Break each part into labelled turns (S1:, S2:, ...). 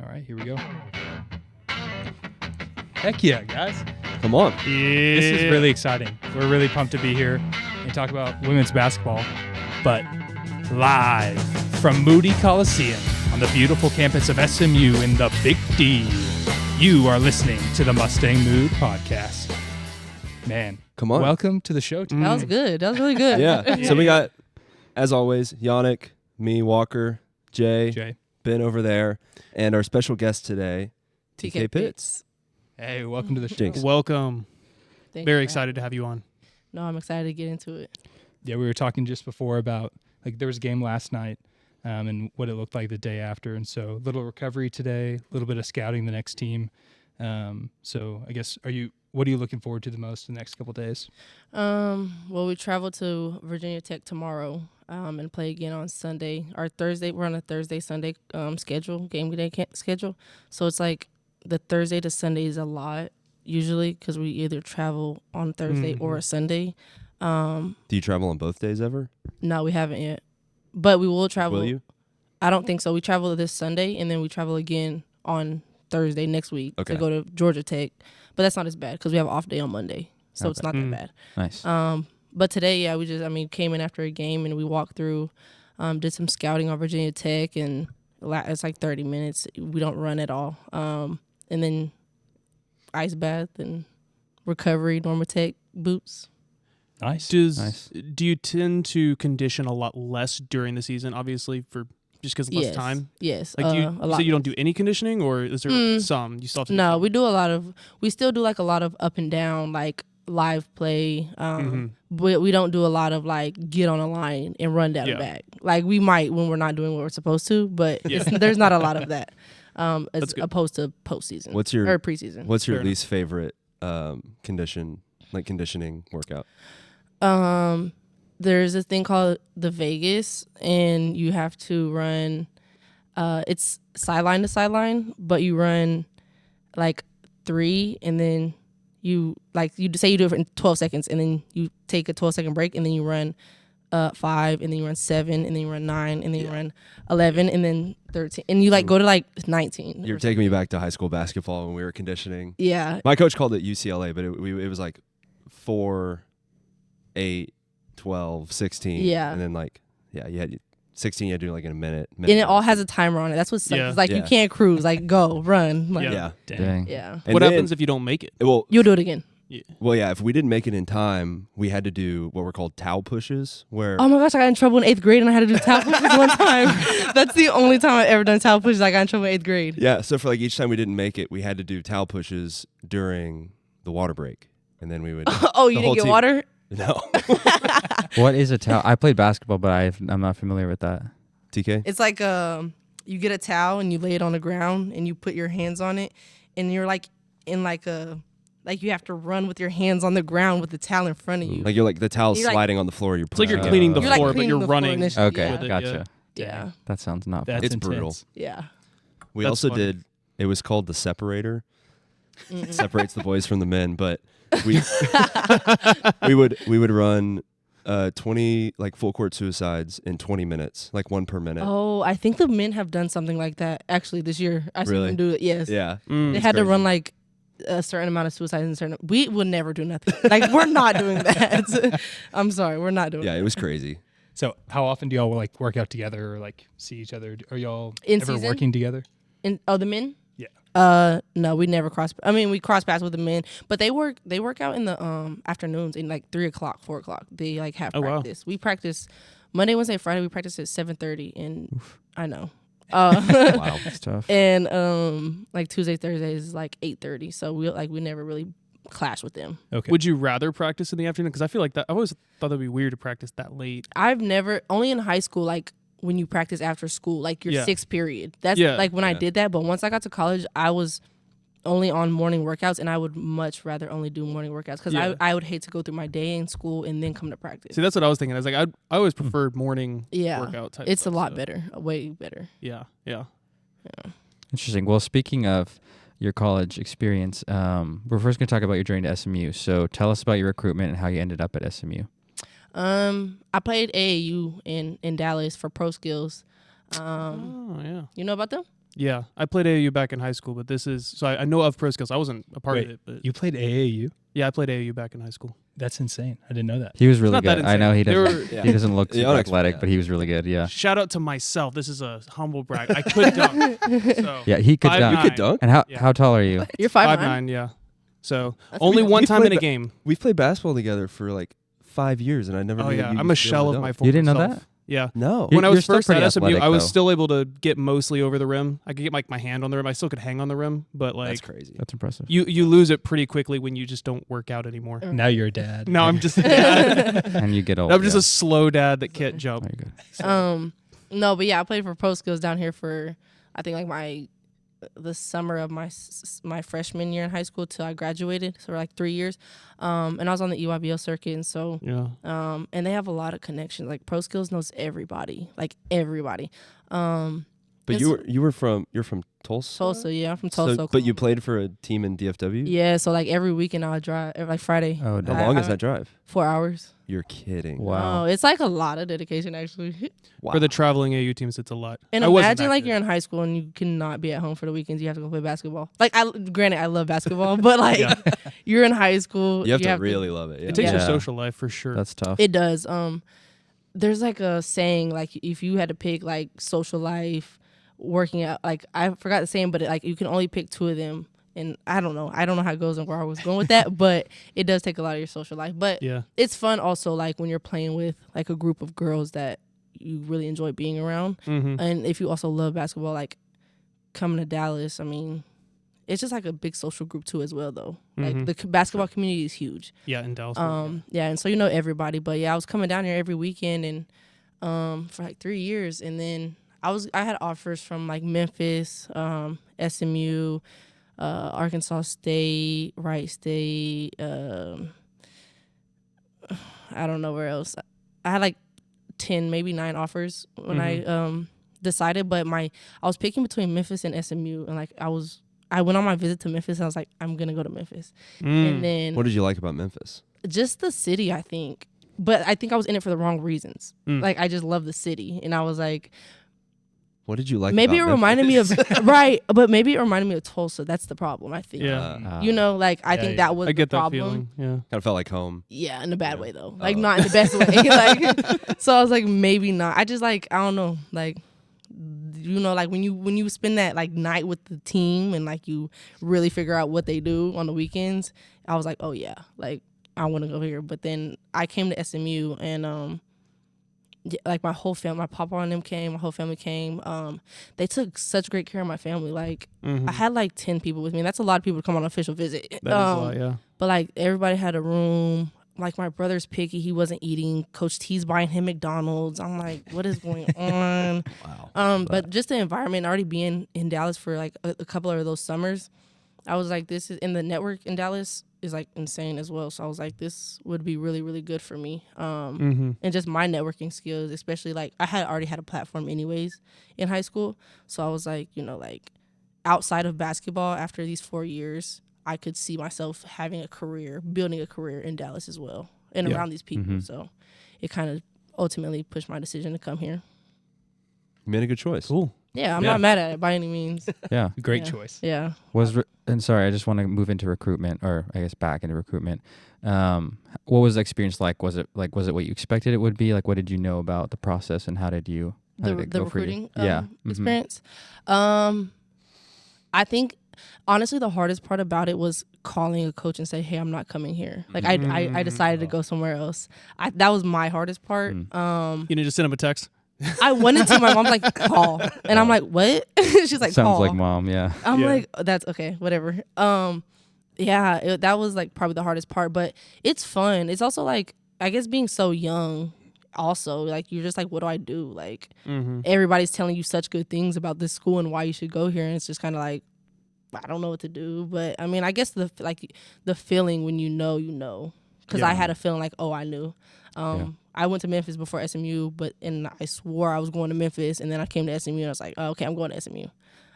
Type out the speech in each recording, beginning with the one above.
S1: All right, here we go. Heck yeah, guys.
S2: Come on.
S1: This is really exciting. We're really pumped to be here and talk about women's basketball, but live from Moody Coliseum on the beautiful campus of SMU in the Big D. You are listening to the Mustang Mood Podcast. Man,
S2: Come on.
S1: welcome to the show today.
S3: That was good. That was really good.
S2: Yeah. So we got, as always, Yonnic, me, Walker, Jay, Ben over there, and our special guest today, TK Pitts.
S1: Hey, welcome to the show.
S2: Jinx.
S4: Welcome.
S3: Thank
S4: Very
S3: you.
S4: excited to have you on.
S3: No, I'm excited to get into it.
S1: Yeah, we were talking just before about, like, there was a game last night and what it looked like the day after. And so a little recovery today, a little bit of scouting the next team. So I guess, what are you looking forward to the most in the next couple of days?
S3: Well, we travel to Virginia Tech tomorrow and play again on Sunday. Our Thursday, we're on a Thursday-Sunday schedule, game day schedule. So it's like the Thursday to Sunday is a lot usually because we either travel on Thursday or a Sunday.
S2: Do you travel on both days ever?
S3: No, we haven't yet. But we will travel.
S2: Will you?
S3: I don't think so. We travel this Sunday, and then we travel again on Thursday next week to go to Georgia Tech. But that's not as bad because we have an off day on Monday. So it's not that bad.
S5: Nice.
S3: But today, we came in after a game, and we walked through, did some scouting on Virginia Tech, and it's like 30 minutes. We don't run at all. And then ice bath and recovery, Norma Tech boots.
S1: Nice.
S4: Do you tend to condition a lot less during the season, obviously, for just because less time?
S3: Yes.
S4: Like, so you don't do any conditioning, or is there some? You still have to
S3: No, we still do like a lot of up and down, like live play. We don't do a lot of like get on a line and run down the back. Like we might when we're not doing what we're supposed to, but there's not a lot of that as opposed to postseason or preseason.
S2: What's your least favorite conditioning workout?
S3: There's a thing called the Vegas, and you have to run. It's sideline to sideline, but you run like 3, and then you say you do it in 12 seconds, and then you take a 12-second break, and then you run 5, and then you run 7, and then you run 9, and then you run 11, and then 13, and you go to like 19.
S2: You're taking me back to high school basketball when we were conditioning.
S3: Yeah.
S2: My coach called it UCLA, but it was like 4, 8, 12, 16.
S3: Yeah.
S2: And then you had 16 you had to do like in a minute.
S3: And it all has a timer on it. That's what sucks.
S4: Yeah.
S3: It's like you can't cruise. Like go, run. Like,
S2: Yeah.
S5: Dang.
S3: Yeah.
S2: And
S4: what
S2: then,
S4: happens if you don't make it?
S2: Well,
S3: You'll do it again.
S4: Yeah.
S2: Well, yeah, if we didn't make it in time, we had to do what were called towel pushes, where
S3: Oh my gosh, I got in trouble in 8th grade and I had to do towel pushes one time. That's the only time I've ever done towel pushes. I got in trouble in 8th grade.
S2: yeah, so for like each time we didn't make it, we had to do towel pushes during the water break, and then we would.
S3: Oh, you
S2: the
S3: didn't
S2: whole
S3: get
S2: team-
S3: water?
S2: No,
S5: What is a towel? I played basketball, but I'm not familiar with that.
S2: TK.
S3: It's like you get a towel and you lay it on the ground and you put your hands on it, and you're like in like a you have to run with your hands on the ground with the towel in front of you.
S2: Like you're like the towel's
S3: You're like-
S2: sliding on the floor. You're
S4: It's like you're
S2: pushing
S4: cleaning the
S3: You're like
S4: floor,
S3: cleaning
S4: but you're
S3: the floor
S4: running.
S3: initially.
S5: Okay,
S3: Yeah.
S5: gotcha.
S3: Yeah.
S5: That sounds not fun.
S1: That's
S2: It's
S1: intense.
S2: brutal.
S3: Yeah.
S2: We
S4: That's
S2: also
S4: funny.
S2: did. It was called the separator. Separates the boys from the men, but we we would run 20 like full court suicides in 20 minutes, like 1 per minute.
S3: Oh, I think the men have done something like that actually this year. I saw
S2: Really?
S3: them do it. Yes.
S2: Yeah,
S3: They had to run like a certain amount of suicides in certain. We would never do nothing. Like we're not doing that. I'm sorry, we're not doing.
S2: yeah,
S3: that.
S2: it was crazy.
S1: So how often do y'all like work out together or like see each other? Are y'all
S3: In
S1: ever
S3: season?
S1: working together?
S3: The men?
S1: Yeah.
S3: No, we never cross. I mean, we cross paths with the men, but they work out in the afternoons in like 3 o'clock, 4 o'clock. They like have practice. We practice Monday, Wednesday, Friday. We practice at 7:30, and I know.
S2: Wow.
S5: That's tough.
S3: And like Tuesday, Thursday is like 8:30. So we never really clash with them.
S1: Okay.
S4: Would you rather practice in the afternoon? Because I feel like that. I always thought that'd be weird to practice that late.
S3: I've never only in high school like. When you practice after school, like your 6th period. That's like when I did that. But once I got to college, I was only on morning workouts, and I would much rather only do morning workouts because I would hate to go through my day in school and then come to practice.
S4: See, that's what I was thinking. I was like, I always preferred morning workout type.
S3: It's
S4: stuff,
S3: a lot
S4: so.
S3: better, way better.
S4: Yeah.
S5: Interesting. Well, speaking of your college experience, we're first going to talk about your journey to SMU. So tell us about your recruitment and how you ended up at SMU.
S3: I played AAU in Dallas for Pro Skills.
S4: Oh yeah.
S3: You know about them?
S4: Yeah, I played AAU back in high school, but this is so I know of Pro Skills. I wasn't a part of
S1: Wait,
S4: it, but
S1: You played AAU?
S4: yeah, I played AAU back in high school.
S1: That's insane. I didn't know that.
S5: He was really
S4: not that
S5: good. I know he
S4: insane. They
S5: doesn't.
S2: were-
S5: He doesn't look
S2: The
S5: super
S2: Yonnics were
S5: athletic,
S2: bad.
S5: but he was really good. Yeah.
S4: Shout out to myself. This is a humble brag. I could dunk. So
S5: Yeah, he could
S4: 5'9".
S5: dunk.
S2: You could dunk?
S5: And how
S4: Yeah.
S5: how tall are you?
S3: You're 5'9".
S4: 5'9", yeah. So
S3: That's
S4: only
S3: pretty
S4: one
S2: We
S4: time in
S2: played
S4: a game.
S2: We've played basketball together for like 5 years, and I never.
S4: Oh
S2: knew
S4: yeah,
S2: you
S4: I'm
S2: used
S4: a
S2: to be
S4: shell
S2: able to
S4: of my
S2: dunk.
S4: former
S5: You didn't know
S4: self.
S5: that?
S4: Yeah.
S2: No.
S5: You-
S4: When I
S5: You're
S4: was
S5: still
S4: first at
S5: pretty
S4: SMU,
S5: athletic,
S4: I was
S5: though.
S4: still able to get mostly over the rim. I could get like my hand on the rim. I still could hang on the rim, but
S2: That's
S4: like
S2: crazy.
S5: That's impressive.
S4: you lose it pretty quickly when you just don't work out anymore.
S1: Now you're a dad.
S4: Now I'm just a dad.
S5: And you get old.
S4: I'm just
S5: yeah.
S4: a slow dad that can't jump.
S5: Very good.
S3: No, but yeah, I played for Pro Skills down here for I think like the summer of my freshman year in high school till I graduated, so like 3 years. And I was on the EYBL circuit, and so
S4: Yeah.
S3: and they have a lot of connections. Like Pro Skills knows everybody, like everybody.
S2: But you're from Tulsa.
S3: Tulsa, yeah, I'm from
S2: So,
S3: Tulsa.
S2: but you played for a team in DFW.
S3: Yeah, so like every weekend I would drive, like Friday.
S5: Oh,
S2: How
S5: damn.
S2: long is that drive?
S3: 4 hours.
S2: You're kidding.
S5: Wow.
S3: Oh, it's like a lot of dedication actually.
S2: Wow.
S4: For the traveling AU teams, it's a lot.
S3: And
S4: I wasn't
S3: imagine
S4: that
S3: like
S4: good.
S3: you're in high school and you cannot be at home for the weekends. You have to go play basketball. Like granted, I love basketball, but like
S4: Yeah.
S3: you're in high school.
S2: you have to really love it. Yeah.
S4: It takes your
S5: Yeah.
S4: social life for sure.
S5: That's tough.
S3: It does. There's like a saying like if you had to pick like social life, working out. Like I forgot the saying, but like you can only pick two of them. And I don't know how it goes and where I was going with that, but it does take a lot of your social life. But
S4: yeah.
S3: it's fun also like when you're playing with like a group of girls that you really enjoy being around.
S4: Mm-hmm.
S3: And if you also love basketball, like coming to Dallas, I mean, it's just like a big social group too as well though.
S4: Mhm.
S3: Like the basketball community is huge.
S4: Yeah, in Dallas.
S3: Yeah, and so you know everybody. But yeah, I was coming down here every weekend and for like 3 years, and then I had offers from like Memphis, SMU, Arkansas State, Wright State, I don't know where else. I had like 10, maybe 9 offers when I decided, but I was picking between Memphis and SMU, and like I went on my visit to Memphis and I was like, I'm gonna go to Memphis. And then
S2: What did you like about Memphis?
S3: just the city, I think. But I think I was in it for the wrong reasons.
S4: Mm.
S3: Like I just love the city, and I was like,
S2: What did you like?
S3: maybe it
S2: about
S3: reminded me of
S2: Memphis?
S3: right, but maybe it reminded me of Tulsa. That's the problem, I think.
S4: Yeah.
S3: You know, like I
S1: Yeah,
S3: think
S1: yeah.
S3: that was
S4: I get
S3: the
S4: that
S3: problem.
S4: feeling. Yeah.
S2: Kind of felt like home.
S3: Yeah, in a bad
S2: Yeah.
S3: way though. Like
S2: Oh.
S3: not in the best way. Like so I was like, maybe not. I just like I don't know, like you know, like when you spend that like night with the team and like you really figure out what they do on the weekends, I was like, oh yeah, like I want to go here. But then I came to SMU and like my whole family, my papa and them came, my whole family came. They took such great care of my family. Like
S4: Mhm.
S3: I had like 10 people with me. And that's a lot of people to come on an official visit.
S4: That is a lot, yeah.
S3: But like everybody had a room. Like my brother's picky, he wasn't eating. Coach T's buying him McDonald's. I'm like, what is going on?
S2: Wow.
S3: But just the environment, already being in Dallas for like a couple of those summers, I was like, this is in the network in Dallas is like insane as well. So I was like, this would be really, really good for me. And just my networking skills, especially like I had already had a platform anyways in high school. So I was like, you know, like outside of basketball after these 4 years, I could see myself having a career, building a career in Dallas as well and
S2: Yeah.
S3: around these people. So it kind of ultimately pushed my decision to come here.
S2: You made a good choice.
S4: Cool.
S3: Yeah, I'm
S1: Yeah.
S3: not mad at it by any means.
S5: Yeah.
S1: Great
S3: Yeah.
S1: choice.
S3: Yeah.
S5: And sorry, I just want to move into recruitment, or I guess back into recruitment. What was the experience like? Was it what you expected it would be? Like, what did you know about the process, and how did it
S3: The
S5: go for you?
S3: recruiting
S5: Yeah.
S3: experience. I think honestly the hardest part about it was calling a coach and say, hey, I'm not coming here. Like I decided to go somewhere else. That was my hardest part.
S4: You need to send him a text.
S3: I wanted to. My mom's like, call. And I'm like, what? She's like,
S5: Sounds
S3: call.
S5: like mom. Yeah.
S3: I'm
S4: Yeah.
S3: like, that's okay, whatever. Yeah, that was like probably the hardest part, but it's fun. It's also like, I guess being so young also, like you're just like, what do I do? Like everybody's telling you such good things about this school and why you should go here. And it's just kind of like, I don't know what to do. But I mean, I guess the feeling when you know, because I had a feeling like, oh, I knew. I went to Memphis before SMU, and I swore I was going to Memphis, and then I came to SMU, and I was like, oh, okay, I'm going to SMU.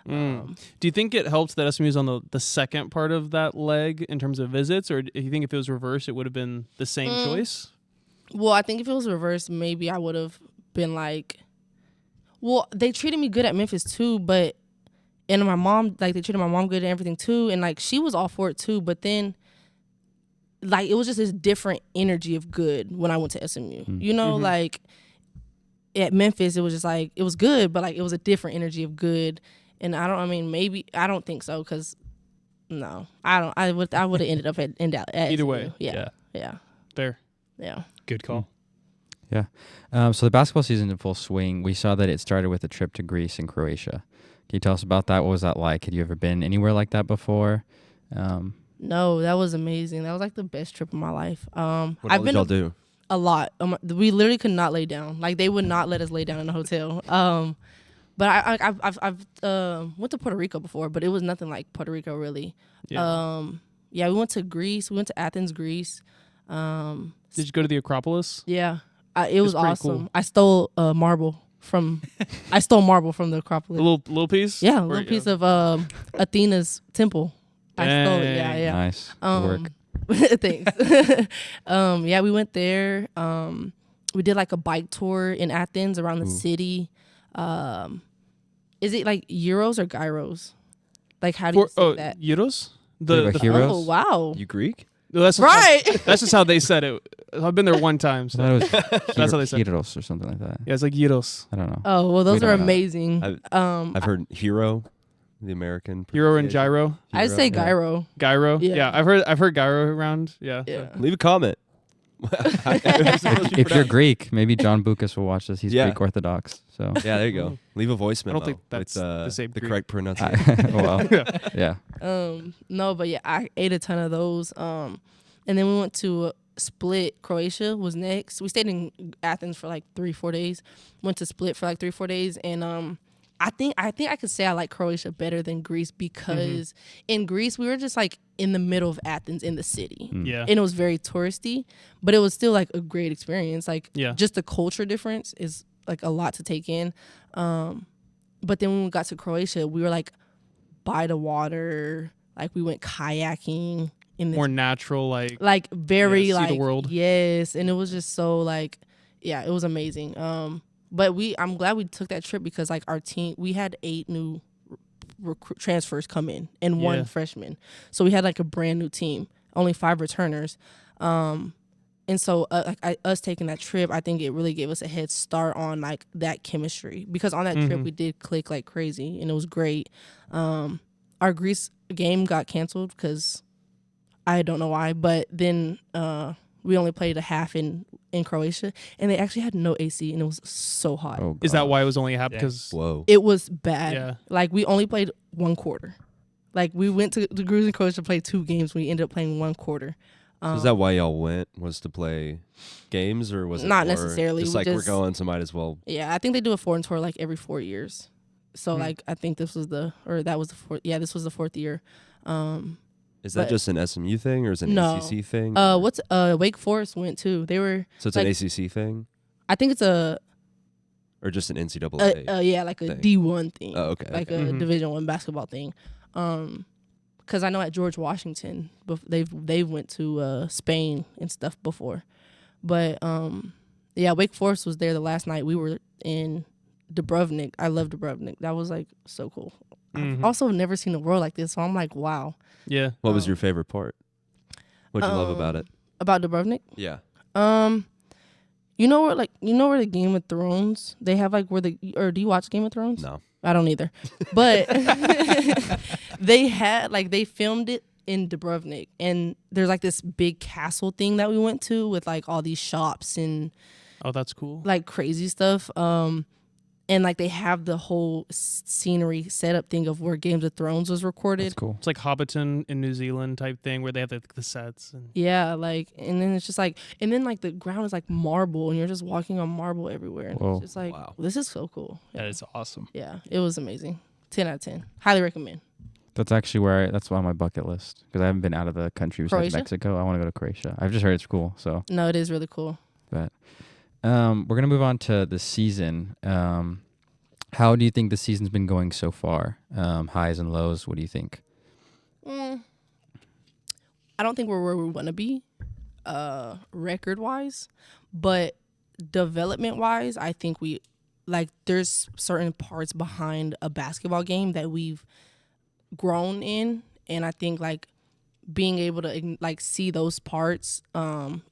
S4: Do you think it helps that SMU is on the second part of that leg in terms of visits, or do you think if it was reversed, it would have been the same choice?
S3: Well, I think if it was reversed, maybe I would have been like, well, they treated me good at Memphis too, but And my mom, like, they treated my mom good and everything too. And like, she was all for it too. But then, like, it was just this different energy of good when I went to SMU. You know, like at Memphis, it was just like, it was good, but like, it was a different energy of good. And I don't think so, because no, I would have ended up at
S4: Either
S3: SMU.
S4: way.
S3: Yeah.
S4: Fair.
S3: Yeah.
S1: Good call.
S5: Yeah. So the basketball season in full swing. We saw that it started with a trip to Greece and Croatia. Can you tell us about that? What was that like? Had you ever been anywhere like that before?
S3: No, that was amazing. That was like the best trip of my life.
S2: What
S3: I've
S2: all
S3: been
S2: did y'all do?
S3: a lot. We literally could not lay down. Like, they would not let us lay down in the hotel. But I've went to Puerto Rico before, but it was nothing like Puerto Rico really.
S4: Yeah.
S3: We went to Greece. We went to Athens, Greece.
S4: Did you go to the Acropolis?
S3: Yeah, it was
S4: pretty
S3: awesome.
S4: cool.
S3: I stole marble from the Acropolis.
S4: A little piece?
S3: Yeah, a
S4: Or-
S3: little piece of Athena's temple. I stole it. Yeah,
S4: Dang.
S3: yeah.
S5: Nice. Good work.
S3: Thanks. We went there. We did like a bike tour in Athens around the city. Is it like euros or gyros? Like, how do you say that?
S4: Euros?
S5: Like a hero?
S3: Oh, wow.
S2: You Greek?
S4: No, that's just
S3: Right.
S4: that's just how they said it. I've been there one time.
S5: I
S4: So.
S5: thought it was
S4: That's how they said it.
S5: Gyros or something like that.
S4: Yeah, it's like euros.
S5: I don't know.
S3: Oh, well, those
S5: We
S3: are
S5: don't know.
S3: amazing.
S2: I've heard hero, the American.
S4: Euro and
S2: pronunciation.
S4: gyro.
S3: I'd say
S2: Yeah.
S3: gyro.
S4: Gyro.
S3: Yeah.
S4: Yeah, I've heard gyro around. Yeah.
S3: Yeah.
S2: Leave a comment.
S5: If you're Greek, maybe John Bukas will watch this. He's
S2: Yeah.
S5: Greek Orthodox. So,
S2: Yeah, there you go. Leave a voice memo.
S4: think that's
S2: with,
S4: the same
S2: the
S4: Greek.
S2: correct pronunciation.
S5: well, yeah.
S3: No, but yeah, I ate a ton of those. And then we went to Split. Croatia was next. We stayed in Athens for like 3-4 days. Went to Split for like 3-4 days, and I think I could say I like Croatia better than Greece because in Greece we were just like in the middle of Athens in the city.
S4: Yeah.
S3: And it was very touristy, but it was still like a great experience. Like,
S4: Yeah.
S3: just the culture difference is like a lot to take in. But then when we got to Croatia, we were like by the water, like we went kayaking in this
S4: More natural, like
S3: very
S4: see the
S3: like
S4: world.
S3: yes, and it was just so like it was amazing. But I'm glad we took that trip because like our team, we had 8 new transfers come in and 1
S4: Yeah.
S3: freshman, so we had like a brand new team, only 5 returners. And so us taking that trip, I think it really gave us a head start on like that chemistry, because on that trip we did click like crazy and it was great. Our Greece game got canceled because I don't know why, but then we only played a half in Croatia, and they actually had no AC, and it was so hot.
S5: Oh,
S4: is that
S5: God.
S4: why it was only half?
S1: Yeah.
S4: Because
S2: Whoa.
S3: It was bad.
S4: Yeah.
S3: Like, we only played 1 quarter. Like, we went to the Greece and Croatia to play 2 games. We ended up playing 1 quarter.
S2: So is that why y'all went? Was to play games, or was it
S3: Not
S2: more
S3: necessarily,
S2: Just
S3: we
S2: like we're
S3: just-
S2: going, so might as well.
S3: Yeah, I think they do a foreign tour like every 4 years. So like I think this was the 4th year.
S2: Is that
S3: but-
S2: just an SMU thing, or is it an
S3: No.
S2: ACC thing?
S3: What's Wake Forest went too. They were
S2: So it's
S3: like-
S2: an ACC thing,
S3: I think it's a
S2: or just an NCAA?
S3: like a
S2: thing.
S3: D1 thing.
S2: Oh, okay.
S3: Like
S2: okay.
S3: a Division 1 basketball thing. Because I know at George Washington, they've went to Spain and stuff before. But Wake Forest was there the last night. We were in Dubrovnik. I love Dubrovnik. That was like so cool. I've also never seen a world like this, so I'm like, wow.
S4: yeah.
S2: What was your favorite part? What'd you love about it?
S3: About Dubrovnik?
S2: Yeah.
S3: You know where the Game of Thrones, they have like do you watch Game of Thrones?
S2: No.
S3: I don't either. But they filmed it in Dubrovnik, and there's like this big castle thing that we went to with like all these shops and
S4: Oh, that's cool.
S3: like crazy stuff. And like they have the whole scenery setup thing of where Games of Thrones was recorded.
S5: That's cool.
S4: It's like Hobbiton in New Zealand type thing where they have the sets. And
S3: Yeah, like, and then it's just like, and then like the ground is like marble, and you're just walking on marble everywhere, and
S5: Whoa.
S3: it's just like,
S2: Wow.
S3: this is so cool.
S1: That is awesome.
S3: Yeah, it was amazing. 10 out of 10. Highly recommend.
S5: That's actually that's on my bucket list because I haven't been out of the country besides
S3: Croatia?
S5: Mexico. I want to go to Croatia. I've just heard it's cool. So,
S3: No, it is really cool.
S5: but we're gonna move on to the season. How do you think the season's been going so far? Highs and lows. What do you think?
S3: I don't think we're where we want to be, record wise, but development wise, I think we like there's certain parts behind a basketball game that we've grown in, and I think like being able to like see those parts,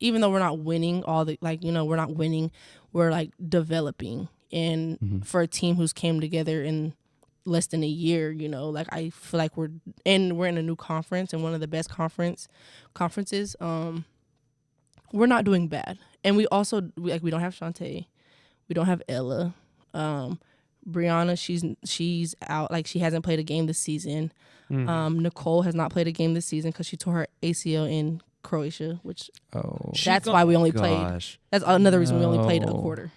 S3: even though we're not winning all the like, you know, we're not winning, we're like developing. And for a team who's came together in less than a year, you know, like I feel like we're in a new conference and one of the best conferences. We're not doing bad, and we don't have Shantae, we don't have Ella, Brianna, she's out, like she hasn't played a game this season. Nicole has not played a game this season because she tore her ACL in Croatia, which that's why we only played. That's another reason we only played a quarter.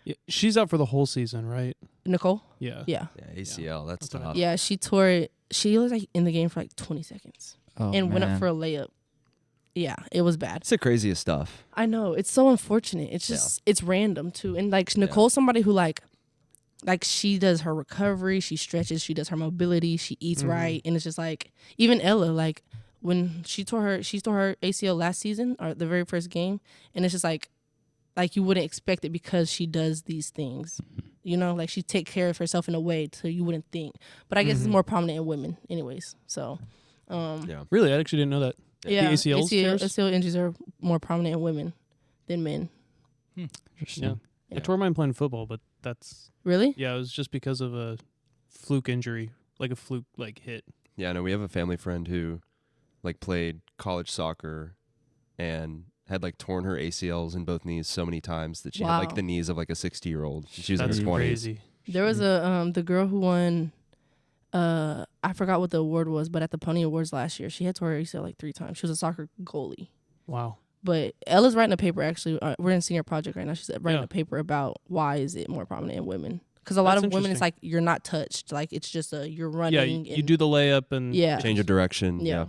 S4: Yeah, she's out for the whole season, right?
S3: Nicole?
S4: Yeah.
S3: Yeah.
S2: Yeah, ACL, that's tough.
S3: Yeah, she tore it. She was like in the game for like 20 seconds and went up for a layup. Yeah, it was bad.
S2: It's the craziest stuff.
S3: I know. It's so unfortunate. It's just, it's random too. And like Nicole's somebody who like she does her recovery, she stretches, she does her mobility, she eats right. And it's just like, even Ella, like when she tore her ACL last season or the very first game. And it's just like you wouldn't expect it because she does these things. You know, like she take care of herself in a way so you wouldn't think. But I guess it's more prominent in women anyways. So,
S4: Really? I actually didn't know that.
S3: yeah,
S4: The
S3: ACL injuries are more prominent in women than men.
S5: Interesting.
S4: I tore mine playing football, but that's...
S3: Really?
S4: Yeah, it was just because of a fluke injury, like a fluke hit.
S2: Yeah, no, we have a family friend who like played college soccer and had like torn her ACLs in both knees so many times that she had like the knees of like a 60-year-old. She was
S4: That's
S2: in her 20s.
S4: crazy.
S3: There was the girl who won, I forgot what the award was, but at the Pony Awards last year, she had tore her ACL like 3 times. She was a soccer goalie.
S4: Wow.
S3: But Ella's writing a paper, actually. We're in senior project right now. She's writing a paper about why is it more prominent in women. Because a lot of women, it's like you're not touched. Like it's just you're running.
S4: Yeah, you do the layup and
S2: change of direction.
S3: Yeah.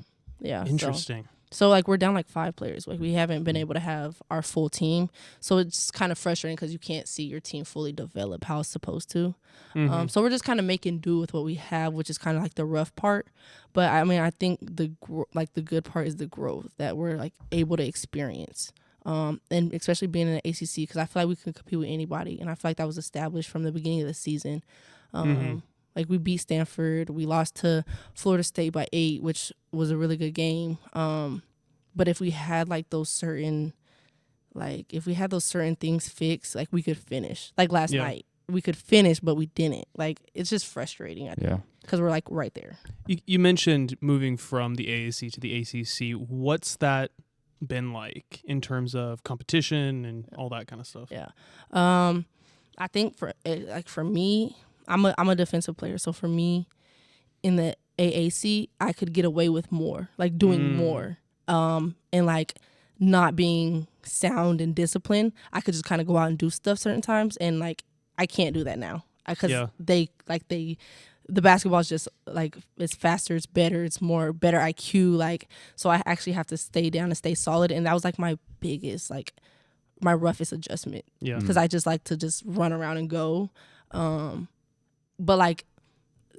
S4: Interesting.
S3: So like we're down like 5 players. Like we haven't been able to have our full team. So it's kind of frustrating because you can't see your team fully develop how it's supposed to. So we're just kind of making do with what we have, which is kind of like the rough part. But I mean, I think the good part is the growth that we're like able to experience. And especially being in the ACC, because I feel like we can compete with anybody. And I feel like that was established from the beginning of the season. Like we beat Stanford. We lost to Florida State by 8, which was a really good game. But if we had like those certain things fixed, like we could finish. Like last night, we could finish, but we didn't. Like it's just frustrating. Because we're like right there.
S4: You mentioned moving from the AAC to the ACC. What's that been like in terms of competition and all that kind of stuff?
S3: Yeah. I think for me, I'm a defensive player. So for me in the AAC, I could get away with more, like doing more. And like not being sound and disciplined. I could just kind of go out and do stuff certain times, and like I can't do that now because the basketball is just like it's faster, it's better, it's more better IQ. Like so, I actually have to stay down and stay solid, and that was like my biggest my roughest adjustment. Yeah, because I just like to just run around and go, but like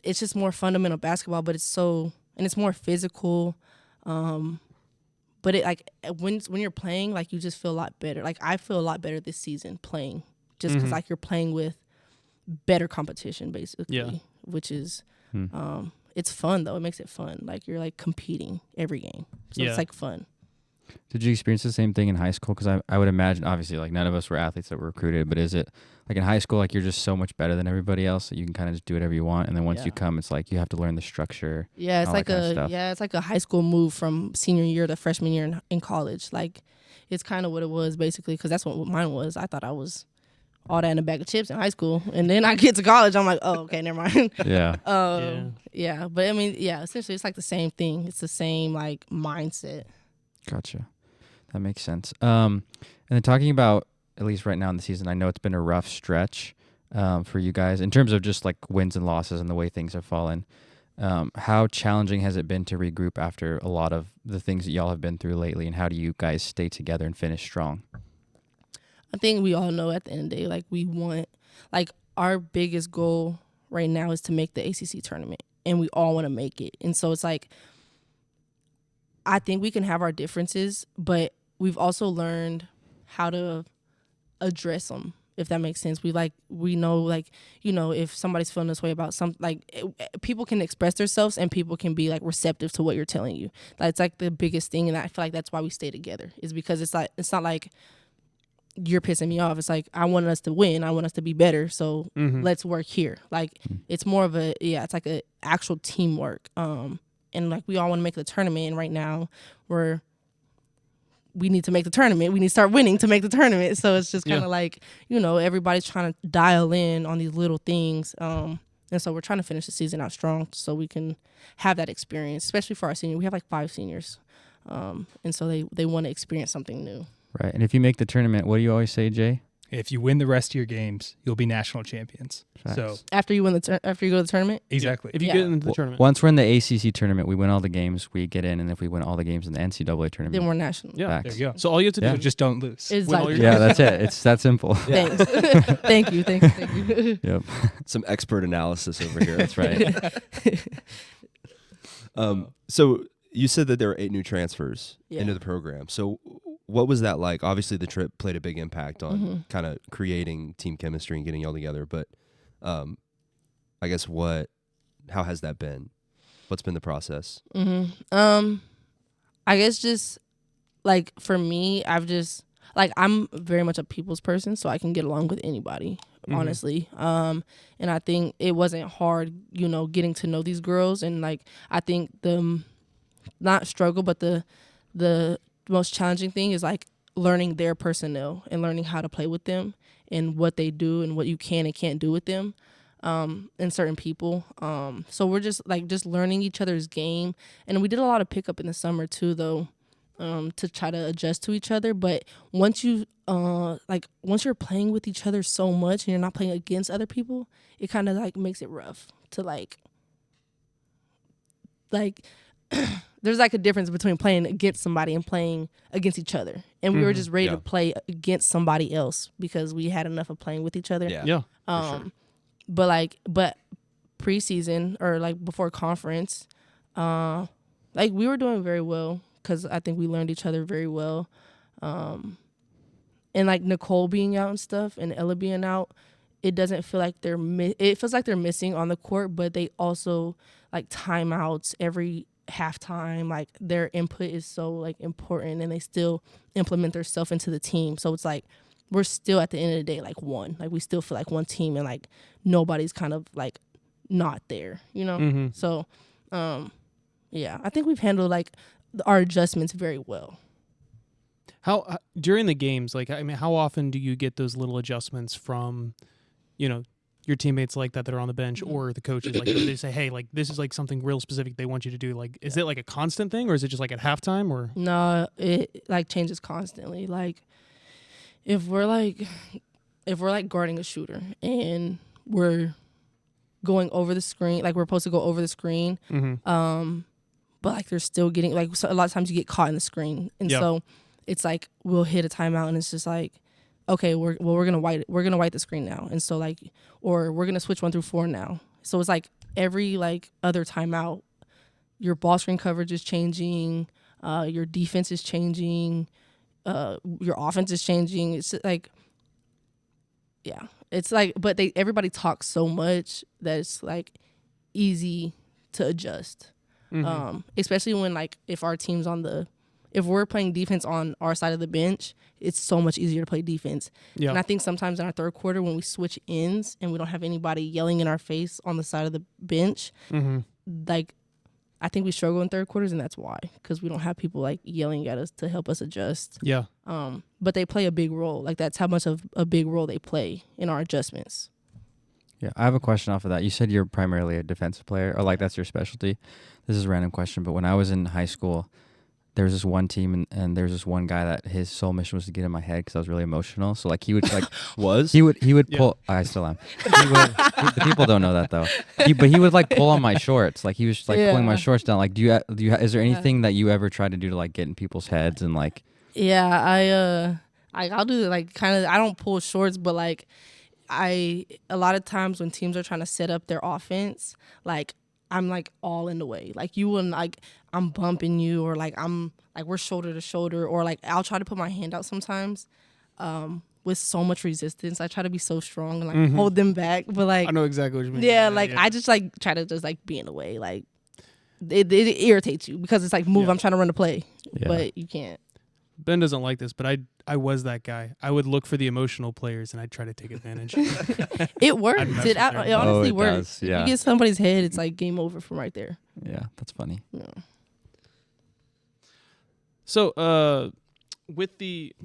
S3: it's just more fundamental basketball, but it's more physical. But it like when you're playing, like you just feel a lot better. Like I feel a lot better this season playing, just because like you're playing with better competition basically, which is it's fun though. It makes it fun. Like you're like competing every game, so it's like fun.
S5: Did you experience the same thing in high school? Because I would imagine, obviously, like none of us were athletes that were recruited, but is it like in high school, like you're just so much better than everybody else that you can kind of just do whatever you want, and then once you come, it's like you have to learn the structure.
S3: Yeah, it's like it's like a high school move from senior year to freshman year in college. Like it's kind of what it was basically, because that's what mine was. I thought I was all that in a bag of chips in high school, and then I get to college, I'm like, oh, okay, never mind.
S5: Yeah.
S3: But I mean, essentially, it's like the same thing. It's the same like mindset.
S5: Gotcha. That makes sense. And then talking about, at least right now in the season, I know it's been a rough stretch for you guys in terms of just like wins and losses and the way things have fallen. How challenging has it been to regroup after a lot of the things that y'all have been through lately, and how do you guys stay together and finish strong?
S3: I think we all know at the end of the day, like we want, like our biggest goal right now is to make the ACC tournament, and we all want to make it. And so it's like, I think we can have our differences, but we've also learned how to address them if that makes sense. We know, like, you know, if somebody's feeling this way about something, like, people can express themselves and people can be, like, receptive to what you're telling you. That's, like, the biggest thing, and I feel like that's why we stay together, is because it's not like you're pissing me off. It's like, I want us to win. I want us to be better, so let's work here. Like, it's more of it's like a actual teamwork. And, like, we all want to make the tournament, and right now we need to make the tournament. We need to start winning to make the tournament. So it's just kind of like, you know, everybody's trying to dial in on these little things. And so we're trying to finish the season out strong so we can have that experience, especially for our senior. We have like 5 seniors. And so they want to experience something new.
S5: Right. And if you make the tournament, what do you always say, Jay?
S1: If you win the rest of your games, you'll be national champions.
S5: Facts.
S1: So
S3: After you go to the tournament?
S1: exactly.
S4: If you get into the tournament.
S5: Once we're in the ACC tournament, we win all the games, we get in, and if we win all the games in the NCAA tournament,
S3: Then we're national.
S4: Yeah.
S5: facts.
S1: There you go.
S4: So all you have to do
S5: Yeah.
S4: is
S1: Just don't lose.
S3: It's
S4: Win all
S3: like,
S4: your
S5: Yeah, that's it. It's that simple.
S3: thanks. Thank you.
S5: Yep.
S2: Some expert analysis over here.
S5: That's right.
S2: So you said that there were 8 new transfers
S3: Yeah.
S2: into the program. So what was that like? Obviously, the trip played a big impact on kind of creating team chemistry and getting y'all together. But I guess how has that been? What's been the process?
S3: I guess just, like, for me, I'm very much a people's person, so I can get along with anybody, honestly. And I think it wasn't hard, you know, getting to know these girls. And, like, I think not struggle, but the most challenging thing is, like, learning their personnel and learning how to play with them and what they do and what you can and can't do with them, and certain people. So we're just learning each other's game. And we did a lot of pickup in the summer too, though, to try to adjust to each other. But once you're playing with each other so much and you're not playing against other people, it kind of, like, makes it rough to, like there's, like, a difference between playing against somebody and playing against each other. And we were just ready to play against somebody else because we had enough of playing with each other.
S4: Yeah.
S3: But preseason or, like, before conference, like, we were doing very well because I think we learned each other very well. And, like, Nicole being out and stuff and Ella being out, it doesn't feel like it feels like they're missing on the court, but they also, like, timeouts every halftime. Like, their input is so, like, important, and they still implement their stuff into the team. So it's like we're still at the end of the day, like, one. Like, we still feel like one team, and, like, nobody's kind of, like, not there, you know? So, yeah, I think we've handled, like, our adjustments very well.
S4: How during the games, like, I mean, how often do you get those little adjustments from, you know, your teammates like that are on the bench or the coaches? Like, they say, hey, like, this is, like, something real specific they want you to do. Like, is it, like, a constant thing, or is it just, like, at halftime? Or
S3: No, it, like, changes constantly. Like, if we're guarding a shooter and we're going over the screen, like, we're supposed to go over the screen, but, like, they're still getting, like, so a lot of times you get caught in the screen, and so it's like we'll hit a timeout and it's just like, okay, we're gonna white the screen now, and so, like, or we're gonna switch 1 through 4 now. So it's like every, like, other timeout, your ball screen coverage is changing, your defense is changing, your offense is changing. It's like, yeah, it's like, but everybody talks so much that it's, like, easy to adjust, especially when, like, if we're playing defense on our side of the bench, it's so much easier to play defense.
S4: Yeah.
S3: And I think sometimes in our third quarter when we switch ends and we don't have anybody yelling in our face on the side of the bench, like, I think we struggle in third quarters, and that's why, because we don't have people, like, yelling at us to help us adjust.
S4: Yeah.
S3: But they play a big role. Like, that's how much of a big role they play in our adjustments.
S5: Yeah, I have a question off of that. You said you're primarily a defensive player, or, like, that's your specialty. This is a random question, but when I was in high school, there was this one team, and there was this one guy that his sole mission was to get in my head because I was really emotional. So, like, he would, like,
S2: Was?
S5: he would pull. I still am. The people don't know that though. But he would, like, pull on my shorts. Like, he was, like, pulling my shorts down. Like, is there anything that you ever try to do to, like, get in people's heads and, like?
S3: Yeah, I'll do, like, kind of. I don't pull shorts, but, like, a lot of times when teams are trying to set up their offense, like, I'm, like, all in the way. Like, you wouldn't, like, I'm bumping you, or, like, we're shoulder to shoulder, or, like, I'll try to put my hand out sometimes, with so much resistance. I try to be so strong and like hold them back, but like
S4: I know exactly what you mean.
S3: yeah, like I just like try to just like be in the way. Like it irritates you because it's like move. I'm trying to run the play, but you can't.
S4: Ben doesn't like this, but I was that guy. I would look for the emotional players and I'd try to take advantage.
S3: It works.
S4: I'd mess
S3: It
S4: with them.
S3: honestly
S5: it
S3: works.
S5: does, yeah.
S3: If you get somebody's head, it's like game over from right there.
S5: Yeah, that's funny.
S3: Yeah.
S4: So, with the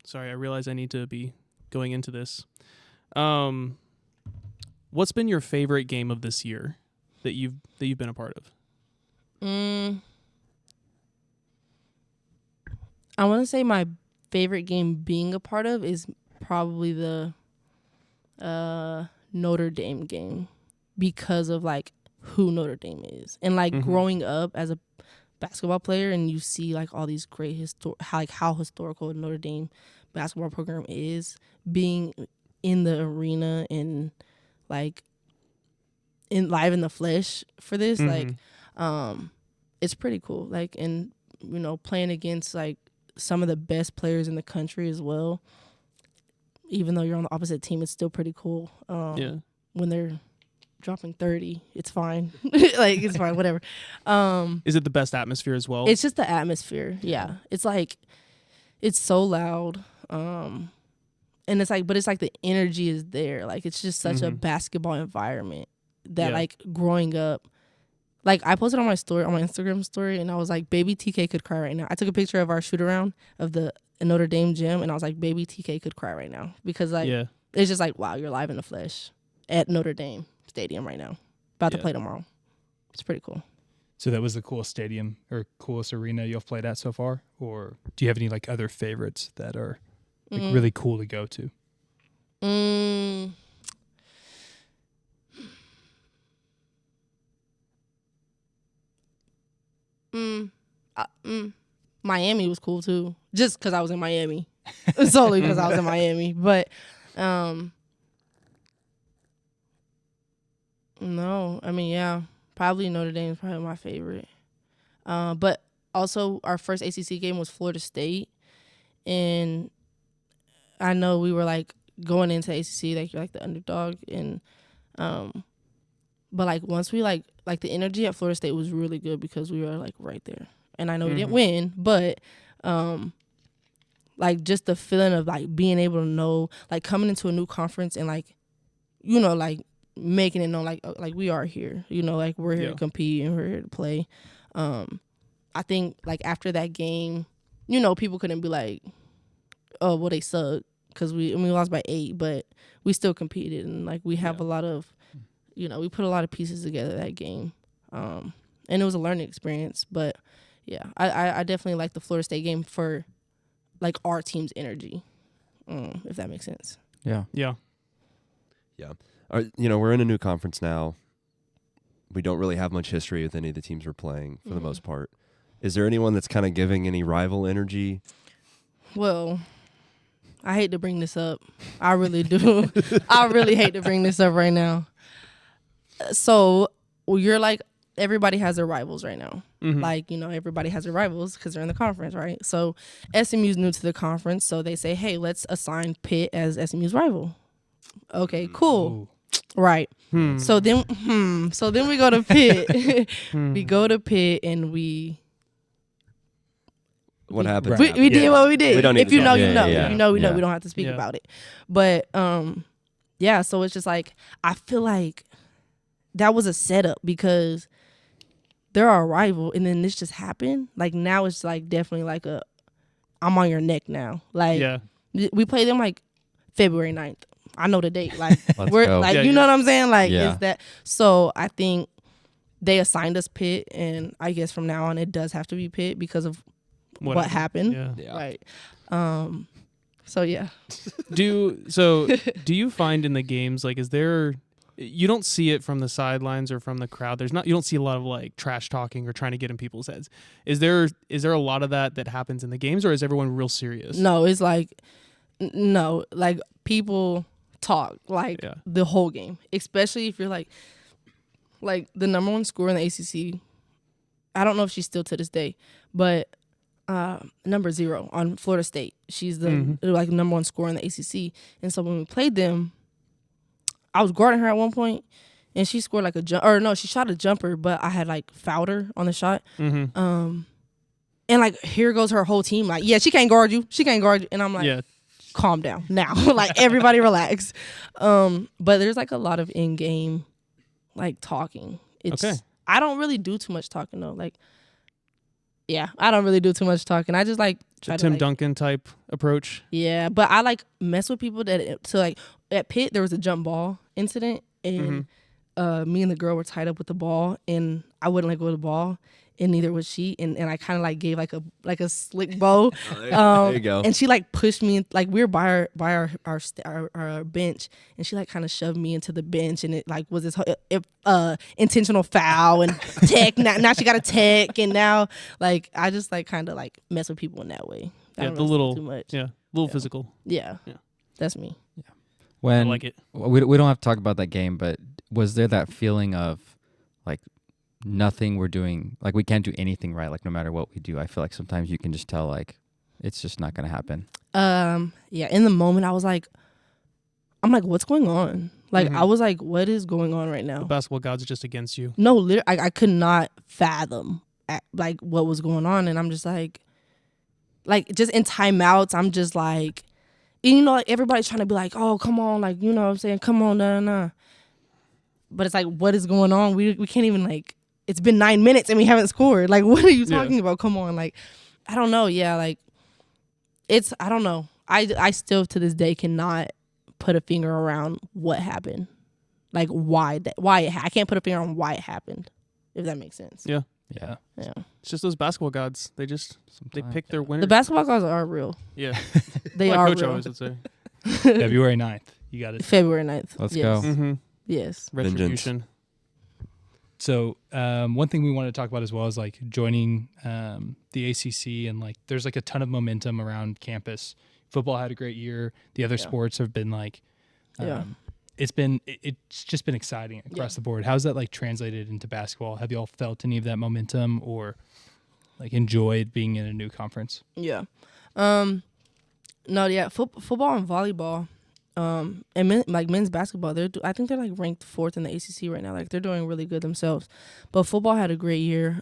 S4: sorry, I realize I need to be going into this. What's been your favorite game of this year that you've been a part of?
S3: I want to say my favorite game being a part of is probably the Notre Dame game because of like who Notre Dame is and like growing up as a basketball player and you see like all these great how historical Notre Dame basketball program is, being in the arena and like live in the flesh for this like it's pretty cool, like, and you know, playing against like some of the best players in the country as well. Even though you're on the opposite team, it's still pretty cool. When they're dropping 30, it's fine. Like, it's fine, whatever.
S4: Is it the best atmosphere as well?
S3: It's just the atmosphere. Yeah. It's like, it's so loud. And it's like, but it's like the energy is there. Like, it's just such a basketball environment that like growing up, like I posted on my Instagram story, and I was like, baby TK could cry right now. I took a picture of our shoot around of the Notre Dame gym, and I was like, baby TK could cry right now because like it's just like, wow, you're live in the flesh at Notre Dame Stadium right now, about to play tomorrow. It's pretty cool.
S1: So that was the coolest stadium or coolest arena you've played at so far, or do you have any like other favorites that are like really cool to go to?
S3: Miami was cool too, just because I was in Miami. Solely because I was in Miami. But no, I mean, yeah, probably Notre Dame is probably my favorite. But also our first ACC game was Florida State, and I know we were like going into ACC like you're like the underdog, and but like once we like the energy at Florida State was really good because we were like right there. And I know we didn't win, but like just the feeling of like being able to know, like coming into a new conference and like, you know, like making it known like we are here, you know, like we're here to compete and we're here to play. I think like after that game, you know, people couldn't be like, oh, well, they suck because we lost by 8, but we still competed and like we have a lot of, you know, we put a lot of pieces together that game, and it was a learning experience. But yeah, I definitely like the Florida State game for like our team's energy, if that makes sense.
S5: Yeah.
S2: You know, we're in a new conference now. We don't really have much history with any of the teams we're playing for the most part. Is there anyone that's kind of giving any rival energy?
S3: Well, I hate to bring this up. I really do. I really hate to bring this up right now. So you're like, everybody has their rivals right now. Like, you know, everybody has their rivals because they're in the conference, right? So SMU's new to the conference, so they say, hey, let's assign Pitt as SMU's rival. Okay, cool. Right. So then we go to Pitt. We go to Pitt and
S2: What happened?
S3: we did what we did.
S2: We don't need
S3: if
S2: to
S3: you know,
S2: talk.
S3: you know.
S5: Yeah.
S3: If you know, we know.
S5: Yeah.
S3: We don't have to speak about it. But yeah, so it's just like I feel like that was a setup because they're our rival, and then this just happened. Like now it's like definitely like I'm on your neck now. Like we play them like February 9th. I know the date. Like we're
S5: go.
S3: like you know what I'm saying? Like
S5: Yeah.
S3: is that so I think they assigned us Pitt, and I guess from now on it does have to be Pitt because of what happened.
S4: Yeah.
S3: Right. So yeah.
S4: Do you find in the games, like, is there, you don't see it from the sidelines or from the crowd, you don't see a lot of like trash talking or trying to get in people's heads. Is there a lot of that happens in the games, or is everyone real serious?
S3: No, it's like like people talk like the whole game, especially if you're like the number one scorer in the ACC. I don't know if she's still to this day, but number 0 on Florida State. She's the like number 1 scorer in the ACC. And so when we played them, I was guarding her at one point, and she scored like she shot a jumper, but I had like fouled her on the shot. And like here goes her whole team, like, yeah, she can't guard you, and I'm like, calm down now, like everybody relax. But there's like a lot of in-game like talking. I don't really do too much talking though. Like, yeah, I don't really do too much talking. I just like try
S4: Tim
S3: to,
S4: Duncan type approach.
S3: Yeah, but I like mess with people like at Pitt there was a jump ball incident, and me and the girl were tied up with the ball, and I wouldn't let go of the ball, and neither was she, and I kind of like gave like a slick bow.
S2: There you go.
S3: And she like pushed me, like we were by our bench, and she like kind of shoved me into the bench, and it like was this intentional foul and tech. Now she got a tech, and now like I just like kind of like mess with people in that way. I don't really do too much.
S4: Physical.
S3: Yeah, that's me.
S5: When
S4: I like it.
S5: we don't have to talk about that game, but was there that feeling of like nothing we're doing, like we can't do anything right, like no matter what we do? I feel like sometimes you can just tell like it's just not gonna happen.
S3: Yeah, in the moment I was like, I'm like, what's going on? Like I was like, what is going on right now?
S4: The basketball gods are just against you.
S3: No, literally, I could not fathom like what was going on, and I'm just like just in timeouts, I'm just like, and, you know, like everybody's trying to be like, oh, come on, like, you know what I'm saying, come on, nah. But it's like, what is going on? We can't even like, it's been 9 minutes and we haven't scored. Like, what are you talking about? Come on, like, I don't know. Yeah, like, I don't know. I still to this day cannot put a finger around what happened, like why I can't put a finger on why it happened, if that makes sense.
S4: Yeah.
S3: It's
S4: just those basketball gods. They pick their winners.
S3: The basketball gods are real.
S4: Yeah.
S3: They
S4: My
S3: are
S4: coach
S3: real.
S4: always would say.
S1: February 9th. You got it.
S3: February 9th.
S5: Let's
S3: yes.
S5: go.
S4: Mm-hmm.
S3: Yes.
S4: Retribution.
S1: So one thing we want to talk about as well is like joining the ACC, and like there's like a ton of momentum around campus. Football had a great year. The other sports have been like, it's just been exciting across the board. How's that like translated into basketball? Have you all felt any of that momentum or like enjoyed being in a new conference?
S3: Yeah. No, yeah. Football and volleyball, and men's basketball. I think they're like ranked 4th in the ACC right now. Like they're doing really good themselves. But football had a great year.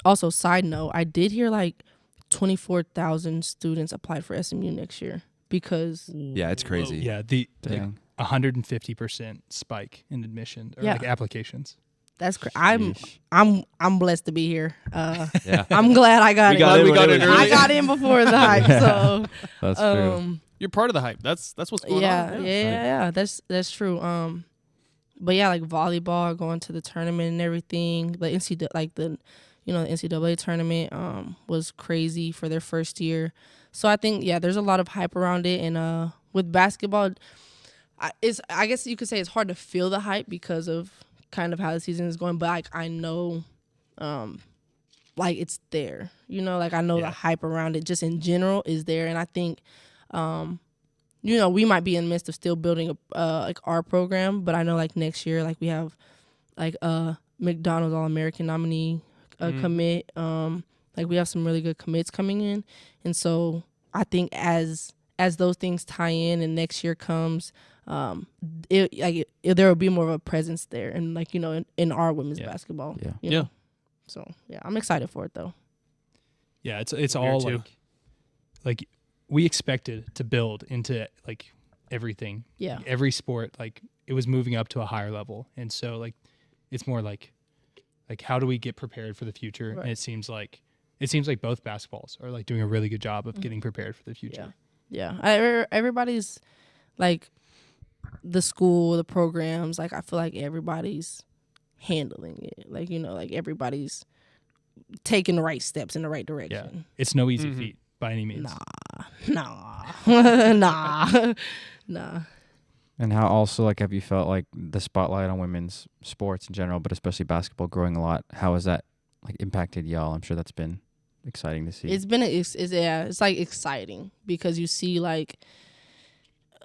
S3: Also, side note, I did hear like 24,000 students applied for SMU next year because.
S2: Yeah, it's crazy.
S1: Yeah, the 150% spike in admission or like applications.
S3: That's crazy. I'm blessed to be here.
S2: Yeah.
S3: I'm glad I got in.
S4: We got in early.
S3: I got in before the hype. So
S5: That's true.
S4: You're part of the hype. That's what's going on.
S3: Yeah. That's true. But yeah, like volleyball, going to the tournament and everything. The NCAA tournament was crazy for their first year. So I think there's a lot of hype around it. And with basketball, I guess you could say it's hard to feel the hype because of kind of how the season is going. But like I know, like it's there. You know, like I know the hype around it just in general is there. And I think, we might be in the midst of still building like our program. But I know like next year, like we have like McDonald's All-American nominee commit. Like we have some really good commits coming in, and so I think as those things tie in and next year comes, there will be more of a presence there, and like in our women's basketball.
S5: Yeah.
S3: So I'm excited for it though.
S1: Yeah, it's all like we expected to build into like everything.
S3: Yeah.
S1: Every sport, like it was moving up to a higher level, and so like it's more like how do we get prepared for the future?
S3: Right.
S1: And it seems like both basketballs are like doing a really good job of getting prepared for the future.
S3: Yeah. Everybody's like the school, the programs. Like I feel like everybody's handling it. Like like everybody's taking the right steps in the right direction.
S1: Yeah. It's no easy feat by any means.
S3: Nah.
S5: And how also like have you felt like the spotlight on women's sports in general, but especially basketball growing a lot? How has that like impacted y'all? I'm sure that's been exciting to see.
S3: It's been it's like exciting because you see like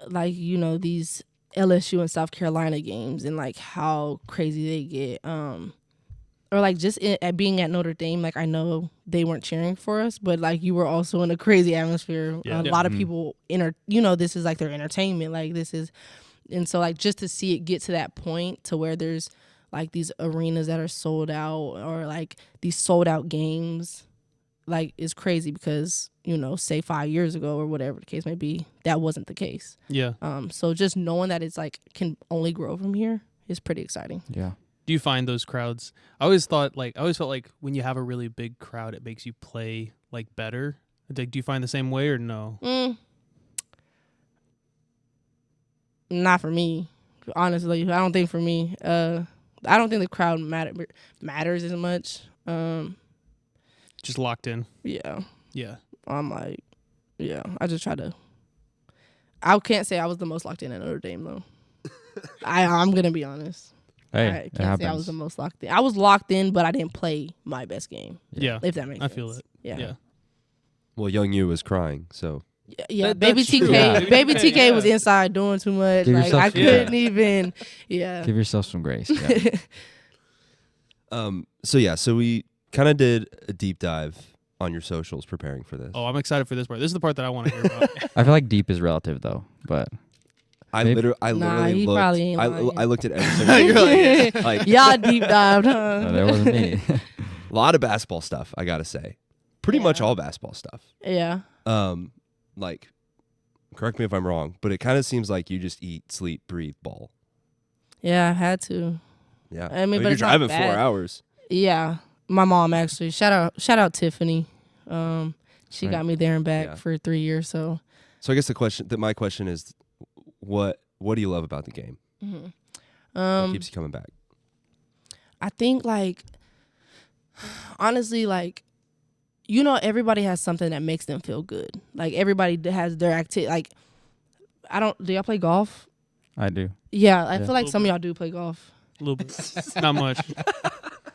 S3: these LSU and South Carolina games and like how crazy they get. or like just at being at Notre Dame, like I know they weren't cheering for us, but like you were also in a crazy atmosphere.
S1: Yeah.
S3: A lot of people this is like their entertainment, like this is, and so like just to see it get to that point to where there's like these arenas that are sold out or like these sold out games, like is crazy because say 5 years ago or whatever the case may be, that wasn't the case.
S4: Yeah.
S3: So just knowing that it's like can only grow from here is pretty exciting.
S5: Yeah.
S4: Do you find those crowds? I always felt like when you have a really big crowd, it makes you play like better. Like, do you find the same way or no?
S3: Not for me, honestly. I don't think for me. I don't think the crowd matters as much.
S4: Just locked in.
S3: Yeah.
S4: Yeah.
S3: I'm like, yeah. I just try to. I can't say I was the most locked in at Notre Dame though. I'm gonna be honest.
S5: Hey,
S3: I
S5: it
S3: can't say I
S5: happens.
S3: was the most locked in. I was locked in, but I didn't play my best game.
S4: Yeah.
S3: If that makes
S4: I
S3: sense.
S4: feel it.
S3: Yeah.
S4: Yeah.
S2: Well, young you was crying, so
S3: Yeah,
S4: That-
S3: baby
S4: that's true.
S3: TK,
S4: Yeah.
S3: baby TK
S4: Yeah.
S3: was inside doing too much.
S5: Give
S3: Like
S5: yourself
S3: I
S5: some-
S3: couldn't even. Yeah.
S5: Give yourself some grace. Yeah.
S2: So we kind of did a deep dive on your socials preparing for this.
S4: Oh, I'm excited for this part. This is the part that I want to hear about.
S5: I feel like deep is relative though, but
S2: I
S5: maybe-
S2: literally
S3: he
S2: looked.
S3: probably ain't lying.
S2: I looked at every single.
S4: You're
S2: like
S3: Y'all deep dived,
S5: no,
S3: huh?
S5: that wasn't me.
S2: a lot of basketball stuff. I gotta say, pretty much
S3: Yeah.
S2: all basketball stuff.
S3: Yeah.
S2: Like, correct me if I'm wrong, but it kind of seems like you just eat, sleep, breathe ball.
S3: Yeah, I had to.
S2: Yeah,
S3: I mean, but
S2: you're
S3: it's not
S2: driving
S3: bad.
S2: 4 hours.
S3: Yeah, my mom actually. Shout out Tiffany. She
S5: Right.
S3: got me there and back
S2: Yeah.
S3: for 3 years. So,
S2: So I guess my question is, what do you love about the game? What keeps you coming back?
S3: I think like honestly, like everybody has something that makes them feel good. Like everybody has their activity. Like do y'all play golf?
S5: I do.
S3: Yeah, I
S5: Yeah.
S3: feel like
S4: Little
S3: some of
S4: bit.
S3: y'all do play golf.
S4: A little bit. Not much.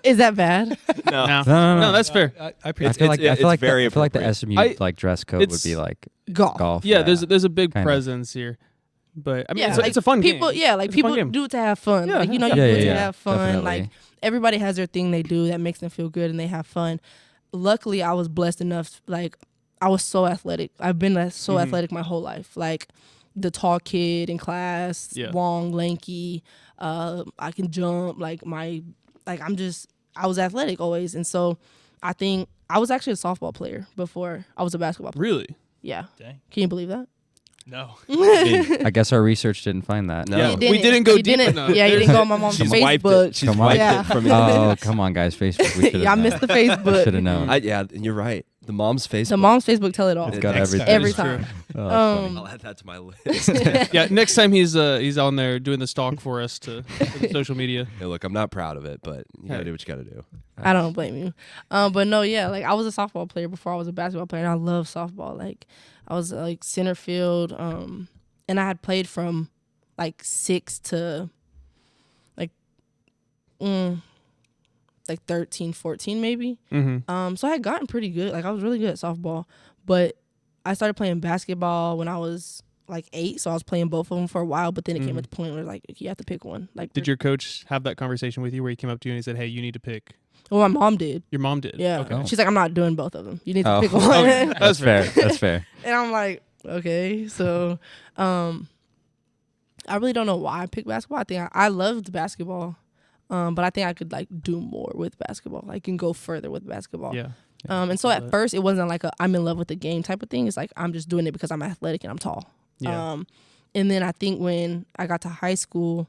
S3: Is that bad?
S2: No,
S4: No.
S5: No.
S4: No, that's fair.
S1: I
S5: I
S1: appreciate
S5: feel like
S2: it's very
S5: I feel like the
S2: appropriate.
S5: SMU like dress code would be
S4: it's-
S5: like
S3: Golf.
S5: golf.
S4: Yeah, there's a big
S5: Kind of.
S4: presence here. But I mean,
S3: Yeah,
S4: it's a fun
S3: people,
S4: game.
S3: Yeah, like
S4: It's a fun
S3: people
S4: game.
S3: do it to have fun.
S4: Yeah,
S3: Like you
S4: yeah.
S3: do it to
S5: yeah,
S3: have fun.
S5: definitely.
S3: Like everybody has their thing they do that makes them feel good and they have fun. Luckily, I was blessed enough. Like I was so athletic. I've been so
S4: Mhm.
S3: athletic my whole life. Like the tall kid in class,
S4: Yeah.
S3: long, lanky. I can jump. I was athletic always, and so I think I was actually a softball player before I was a basketball player.
S4: Really?
S3: Yeah,
S1: Dang.
S3: can you believe that?
S1: No.
S5: I guess our research didn't find that.
S2: No.
S4: Yeah,
S2: You
S4: we didn't go
S3: You
S4: deep
S3: didn't-
S4: enough.
S3: Yeah, you didn't go on my mom's
S2: She's wiped
S3: Facebook.
S2: it. She's
S5: Come on.
S2: wiped
S3: Yeah.
S2: it from
S5: Oh, come on, guys. Facebook. We should
S3: Y'all missed the Facebook.
S5: Should have known.
S2: Yeah, you're right. The mom's Facebook.
S3: The mom's Facebook tell it all.
S5: It's got
S1: Next
S5: everything.
S1: time.
S3: Every
S4: That is
S3: time.
S4: true.
S5: Oh, that's funny.
S2: I'll add that to my list.
S4: Yeah, next time he's on there doing the stalk for us for the social media.
S2: Hey, look, I'm not proud of it, but you gotta
S4: Hey.
S2: do what you gotta do.
S3: I don't blame you. But no, yeah, like I was a softball player before I was a basketball player, and I love softball. Like I was like center field, and I had played from like 6 to like 13, 14 maybe.
S4: Mm-hmm.
S3: So I had gotten pretty good. Like I was really good at softball, but I started playing basketball when I was like 8, so I was playing both of them for a while. But then it came at the point where like you have to pick one. Like
S4: Did your coach have that conversation with you where he came up to you and he said, "Hey, you need to pick"?
S3: well, my mom did.
S4: Your mom did.
S3: Yeah,
S4: Okay.
S3: she's like, I'm not doing both of them. You need to
S5: Oh.
S3: pick one.
S4: Okay.
S5: That's fair. That's fair.
S3: And I'm like, okay. So, I really don't know why I picked basketball. I think I loved basketball, but I think I could like do more with basketball. I can go further with basketball.
S4: Yeah.
S3: And so
S4: feel
S3: at
S4: that.
S3: first it wasn't like I'm in love with the game type of thing. It's like I'm just doing it because I'm athletic and I'm tall.
S4: Yeah.
S3: And then I think when I got to high school,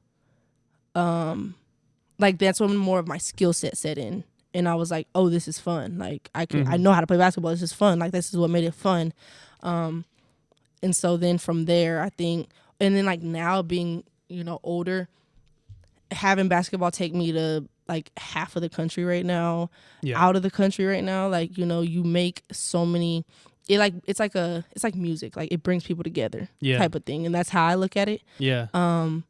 S3: like that's when more of my skill set set in. And I was like, oh, this is fun. Like I know how to play basketball. This is fun. Like this is what made it fun. And so then from there, I think, and then like now being, older, having basketball take me to like half of the country right now,
S4: Yeah.
S3: out of the country right now. Like, you make so many, it's like music. Like it brings people together
S4: Yeah.
S3: type of thing. And that's how I look at it.
S4: Yeah.
S3: And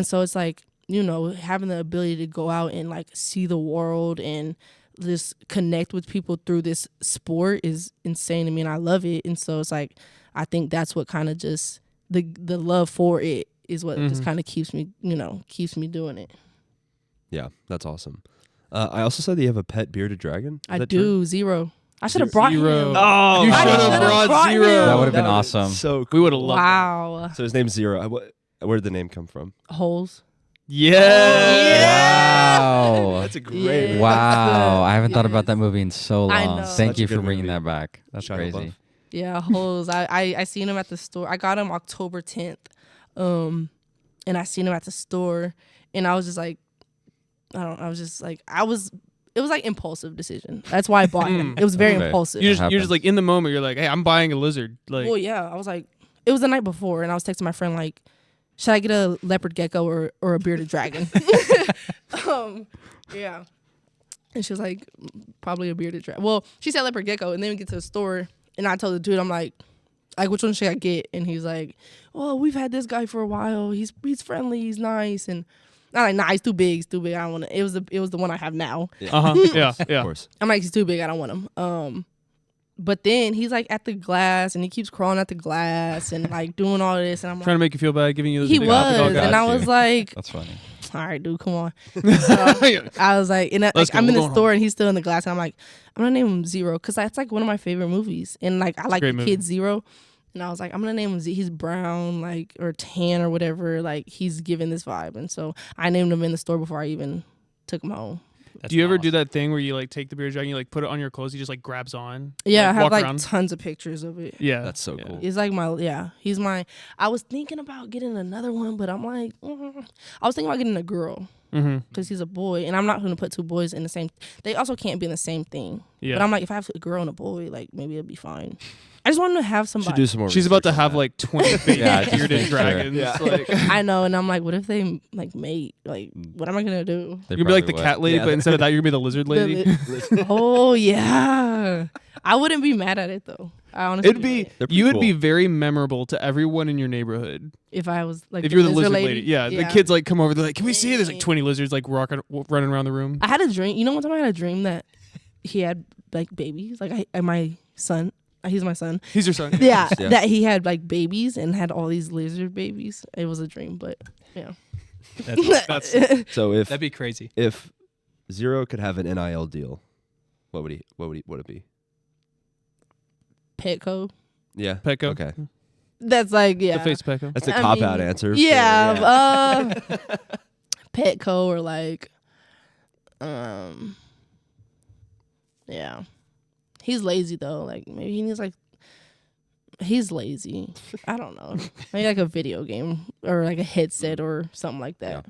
S3: so it's like, having the ability to go out and like see the world and just connect with people through this sport is insane to me, and I love it. And so it's like, I think that's what kind of just the love for it is what just kind of keeps me doing it.
S2: Yeah, that's awesome. I also saw that you have a pet bearded dragon. Is
S3: I
S2: that
S3: do.
S2: true?
S3: Zero. I should have brought
S4: Zero.
S3: him.
S2: Oh,
S4: You
S3: I
S4: should
S3: should've
S4: have brought
S3: brought
S4: Zero.
S3: him.
S5: That would have been
S2: That
S5: awesome.
S2: So
S4: We would have loved
S3: Wow.
S2: So his name's Zero. Where did the name come from?
S3: Holes.
S4: it. Yeah.
S5: Wow.
S2: That's a great.
S3: Yeah.
S5: Wow. I haven't thought
S3: Yes.
S5: about that movie in so
S3: I
S5: long.
S3: know.
S5: Thank
S2: Such a
S5: you for
S2: good
S5: bringing
S2: movie.
S5: that back. That's
S2: Shia
S5: crazy.
S2: LaBeouf.
S3: Yeah, holes. I seen him at the store. I got him October 10th. And I seen him at the store, and I was just like, I was just like, it was like impulsive decision. That's why I bought him. It was very
S5: Okay.
S3: impulsive.
S4: You're
S5: Happens.
S4: just like in the moment. You're like, hey, I'm buying a lizard. Like,
S3: Well, yeah, I was like, it was the night before, and I was texting my friend like, should I get a leopard gecko or a bearded dragon? Yeah. And she was like, probably a bearded dragon. Well, she said leopard gecko, and then we get to the store, and I told the dude, I'm like, which one should I get? And he's like, oh, we've had this guy for a while. He's friendly. He's nice. And I'm like, nah, he's too big. He's too big. I don't want it. It was the one I have now.
S4: yeah,
S2: Of
S4: yeah.
S2: course.
S3: I'm like, he's too big. I don't want him. But then he's like at the glass, and he keeps crawling at the glass and like doing all this, and I'm
S4: Trying to
S3: like,
S4: make you feel bad, giving you the
S3: he
S4: big
S3: was,
S4: hot dog.
S3: and I
S5: got
S3: was
S5: you.
S3: like,
S5: That's funny.
S3: all right, dude, come on.
S4: Yeah.
S3: I was like, and
S4: Let's go,
S3: I'm in
S4: we're
S3: the
S4: going
S3: store, and he's still in the glass, and I'm like, I'm gonna name him Zero because that's like one of my favorite movies, and like I like
S4: great
S3: the
S4: movie.
S3: kid Zero. And I was like, I'm gonna name him Z. He's brown, like, or tan or whatever. Like, he's giving this vibe, and so I named him in the store before I even took him home.
S1: That's
S4: Do you ever
S1: awesome.
S4: do that thing where you like take the bearded dragon, you like put it on your clothes, he just like grabs on?
S3: Yeah,
S4: like,
S3: I have
S4: walk
S3: like
S4: around?
S3: tons of pictures of it.
S4: Yeah,
S2: That's so cool.
S3: He's like he's my. I was thinking about getting another one, but I'm like, I was thinking about getting a girl
S4: Mm-hmm.
S3: because he's a boy, and I'm not gonna put two boys in the same. They also can't be in the same thing.
S4: Yeah.
S3: But I'm like, if I have a girl and a boy, like maybe it'll be fine. I just want to have
S2: Should
S3: somebody.
S2: do some more.
S4: She's about to
S2: research on
S4: have
S2: that.
S4: like 20 baby
S5: Yeah, just
S4: bearded
S5: make sure.
S4: dragons.
S2: Yeah.
S4: Like,
S3: I know, and I'm like, what if they like mate? Like, what am I gonna do?
S5: They
S4: you're gonna be like the
S5: probably
S4: cat lady,
S2: Yeah.
S4: but instead of that, you're gonna be the lizard lady.
S3: Oh yeah, I wouldn't be mad at it though. I honestly
S4: It'd be
S3: wouldn't.
S2: They're
S4: you
S2: pretty
S4: would be
S2: cool.
S4: very memorable to everyone in your neighborhood
S3: if I was like
S4: if you were the lizard lady. Yeah, the kids like come over. They're like, "Can we see it?" There's like 20 lizards like running around the room.
S3: I had a dream. You know, one time I had a dream that he had like babies. Like my son, he's my son.
S4: He's your son.
S3: Yeah,
S2: Yeah.
S3: that he had like babies and had all these lizard babies. It was a dream, but yeah.
S1: That's
S2: So
S1: that'd be crazy.
S2: if Zero could have an NIL deal, what would it be?
S3: Petco.
S2: Yeah.
S4: Petco.
S2: Okay.
S3: That's like
S4: The face Petco.
S2: That's a
S3: I
S2: cop out
S3: mean,
S2: answer. for-
S3: Yeah, Petco or like, yeah. He's lazy though. Like maybe he needs like. He's lazy. I don't know. Maybe like a video game or like a headset or something like that.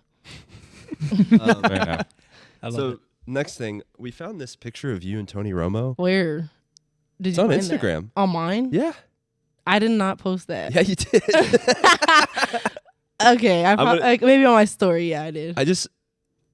S2: Um,
S5: Fair enough.
S1: I love
S2: so
S1: it.
S2: next thing, we found this picture of you and Tony Romo.
S3: Where did
S2: It's
S3: you
S2: on
S3: find that?
S2: Instagram.
S3: On mine?
S2: Yeah.
S3: I did not post that.
S2: Yeah, you did.
S3: Okay,
S2: gonna-
S3: like maybe on my story. Yeah, I did.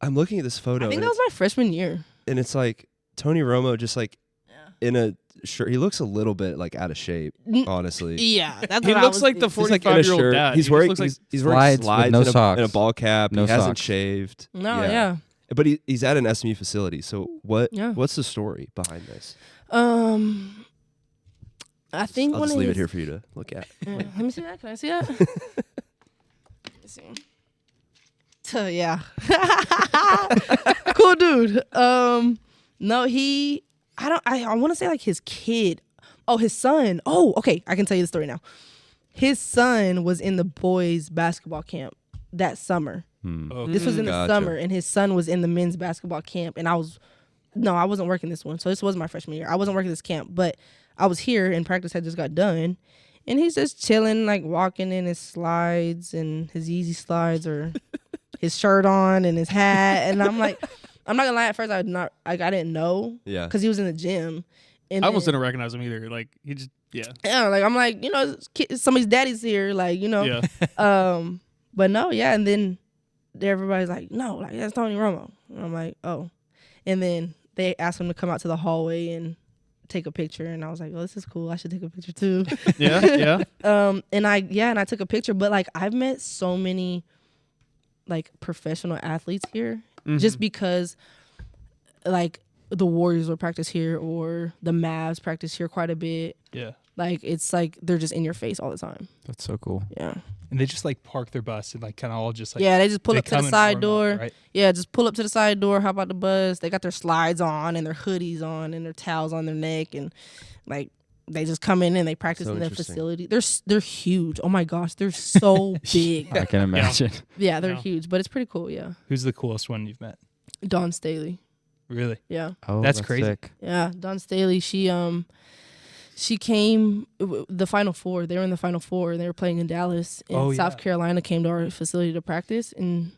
S2: I'm looking at this photo
S3: I think
S2: and,
S3: that was my freshman year.
S2: it's like Tony Romo just like
S3: Yeah.
S2: in a shirt. He looks a little bit like out of shape, honestly.
S3: Yeah, that's
S4: He
S3: what I
S4: looks
S3: was
S4: like the
S3: thinking.
S2: He's like in a
S4: 45-year-old
S2: shirt.
S4: dad.
S2: He's
S4: He
S2: wearing
S4: just looks
S2: he's wearing
S5: Slides with
S2: slides
S5: no
S2: and,
S5: socks.
S2: and a ball cap.
S5: No
S2: he hasn't
S5: socks.
S2: shaved.
S3: No, yeah.
S2: But he's at an SMU facility. So
S3: Yeah.
S2: what's the story behind this?
S3: I think
S2: I'll
S3: one
S2: just
S3: of
S2: leave it
S3: his-
S2: here for you to look at.
S3: Yeah, let me see that. Can I see that? Let me see. So yeah, cool dude. No, I want to say like his kid. Oh, his son. Oh, okay. I can tell you the story now. His son was in the boys' basketball camp that summer.
S1: Oh,
S3: This was in the
S2: Gotcha.
S3: summer, and his son was in the men's basketball camp. And I wasn't working this one. So this was my freshman year. I wasn't working this camp, but I was here and practice had just got done. And he's just chilling, like walking in his slides and his Yeezy slides or his shirt on and his hat. And I'm like, I'm not gonna lie, at first I didn't know
S2: Yeah.
S3: because he was in the gym. And
S4: I almost
S3: then-
S4: didn't recognize him either. Like he just
S3: yeah, like I'm like, somebody's daddy's here, like,
S4: yeah.
S3: But no, yeah, and then everybody's like, no, like that's Tony Romo. And I'm like, oh. And then they asked him to come out to the hallway and take a picture, and I was like, oh, this is cool. I should take a picture too.
S4: Yeah.
S3: And I took a picture, but like I've met so many like professional athletes here just because like the Warriors will practice here or the Mavs practice here quite a bit.
S1: yeah.
S3: Like it's like they're just in your face all the time.
S5: That's so cool.
S3: Yeah.
S1: And they just like park their bus and like kind of all just like
S3: yeah, they just pull
S1: they
S3: up to the
S1: come and
S3: side
S1: form
S3: door.
S1: up, right?
S3: Yeah, just pull up to the side door, hop out the bus. They got their slides on and their hoodies on and their towels on their neck, and like they just come in and they practice
S2: So
S3: in their
S2: interesting.
S3: facility. They're huge. Oh my gosh, they're so big.
S5: I can imagine.
S3: Yeah, they're
S4: Yeah.
S3: huge, but it's pretty cool. Yeah,
S1: Who's the coolest one you've met?
S3: Dawn Staley.
S1: Really?
S3: Yeah,
S5: Oh,
S1: That's crazy.
S5: sick.
S3: yeah, Dawn Staley. She came the Final Four. They were in the Final Four. They were playing in Dallas, and
S1: Oh, yeah.
S3: South Carolina came to our facility to practice, and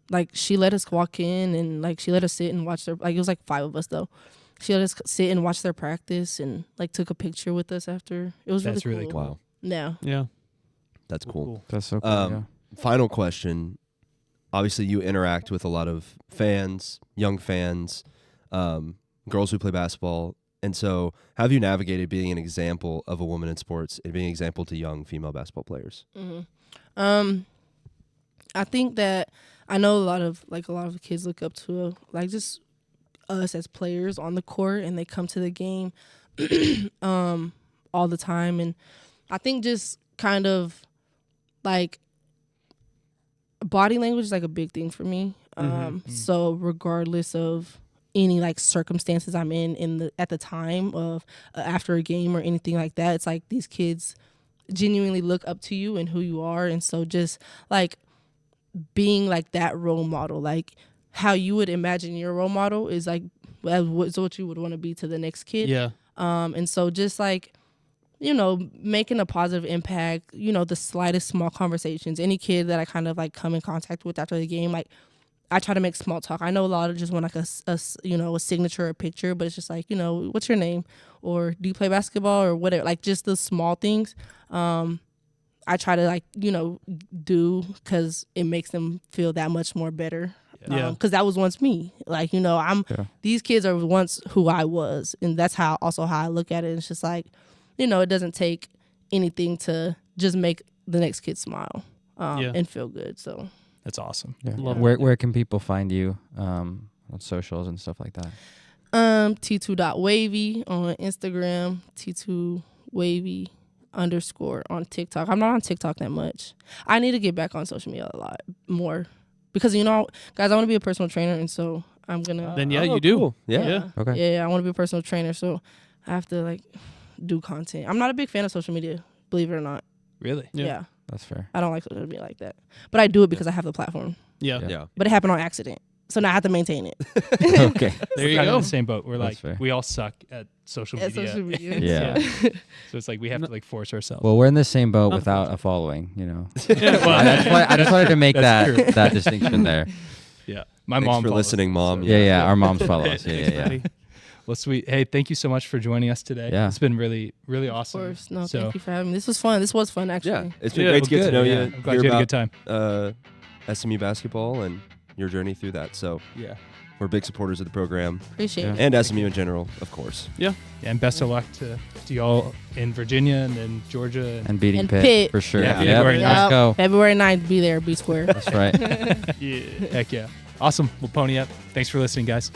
S3: like she let us walk in, and like she let us sit and watch their. Like it was like 5 of us though. She let us sit and watch their practice, and like took a picture with us after. It was
S1: That's
S3: really
S1: really
S3: cool.
S2: Wow,
S3: Yeah.
S4: Yeah.
S2: that's cool.
S5: That's so cool.
S2: Um, Final question. Obviously, you interact with a lot of fans, young fans, girls who play basketball. And so, how have you navigated being an example of a woman in sports and being an example to young female basketball players?
S3: I think that I know a lot of kids look up to like just us as players on the court, and they come to the game all the time, and I think just kind of like body language is like a big thing for me. So regardless of any like circumstances I'm in at the time of after a game or anything like that, it's like these kids genuinely look up to you and who you are, and so just like being like that role model, like how you would imagine your role model is like what you would want to be to the next kid.
S4: Yeah.
S3: And so just like, you know, making a positive impact, you know, the slightest small conversations, any kid that I kind of like come in contact with after the game, like I try to make small talk. I know a lot of just want like a signature or a picture, but it's just like, you know, what's your name? Or do you play basketball or whatever? Like just the small things. I try to like, you know, do because it makes them feel that much more better.
S4: Yeah.
S3: Because that was once me. Like, you know, these kids are once who I was. And that's how I look at it. It's just like, you know, it doesn't take anything to just make the next kid smile and feel good. So
S1: That's awesome.
S5: Yeah.
S4: Love
S5: Where can people find you on socials and stuff like that?
S3: T2.wavy on Instagram, T2wavy _ on TikTok. I'm not on TikTok that much. I need to get back on social media a lot more because, you know, guys, I want to be a personal trainer, and so I'm gonna.
S4: Then
S2: Oh,
S4: you do.
S2: cool. Yeah.
S5: Okay.
S3: Yeah, I want to be a personal trainer, so I have to like do content. I'm not a big fan of social media, believe it or not.
S1: Really?
S3: Yeah,
S5: That's fair.
S3: I don't like social media like that, but I do it because I have the platform.
S4: Yeah.
S2: Yeah.
S3: But it happened on accident, so now I have to maintain it.
S5: Okay.
S4: There
S1: We're
S4: you
S1: kind of
S4: go.
S1: in the same boat. We're
S5: That's
S1: like,
S5: fair.
S1: we all suck at social
S3: Yeah,
S1: media.
S3: social media.
S5: Yeah.
S1: So it's like we have to like force ourselves.
S5: Well, we're in the same boat without a following, you know.
S1: yeah, well,
S5: I just wanted to make
S1: That's true.
S5: that distinction there.
S1: yeah. My
S2: Thanks
S1: mom
S2: for
S1: follows
S2: listening,
S1: us,
S2: Mom.
S1: so-
S5: Yeah. Our moms follow us. Yeah.
S4: Buddy.
S1: Well, sweet. Hey, thank you so much for joining us today.
S5: Yeah.
S1: It's been really, really
S3: Of
S1: awesome.
S3: course, no,
S1: So-
S3: thank you for having me. This was fun. This was fun, actually.
S2: Yeah. It's been
S1: Yeah,
S2: great to
S1: well,
S2: get to
S1: good.
S2: know
S1: Yeah.
S2: you.
S1: I'm glad
S2: hear
S1: you had a
S2: about,
S1: good time.
S2: SMU basketball and your journey through that. So
S1: Yeah.
S2: we're big supporters of the program
S3: Appreciate it.
S2: and SMU in general, of course.
S1: Yeah, and best of luck to y'all in Virginia and then Georgia.
S5: And beating
S3: And
S5: Pitt,
S3: Pitt.
S5: for sure.
S1: Yeah,
S5: Yep.
S1: February
S5: Let's
S1: 9th.
S5: go.
S3: February 9th, be there, be square.
S5: That's right.
S1: Yeah. Heck yeah. Awesome. We'll pony up. Thanks for listening, guys.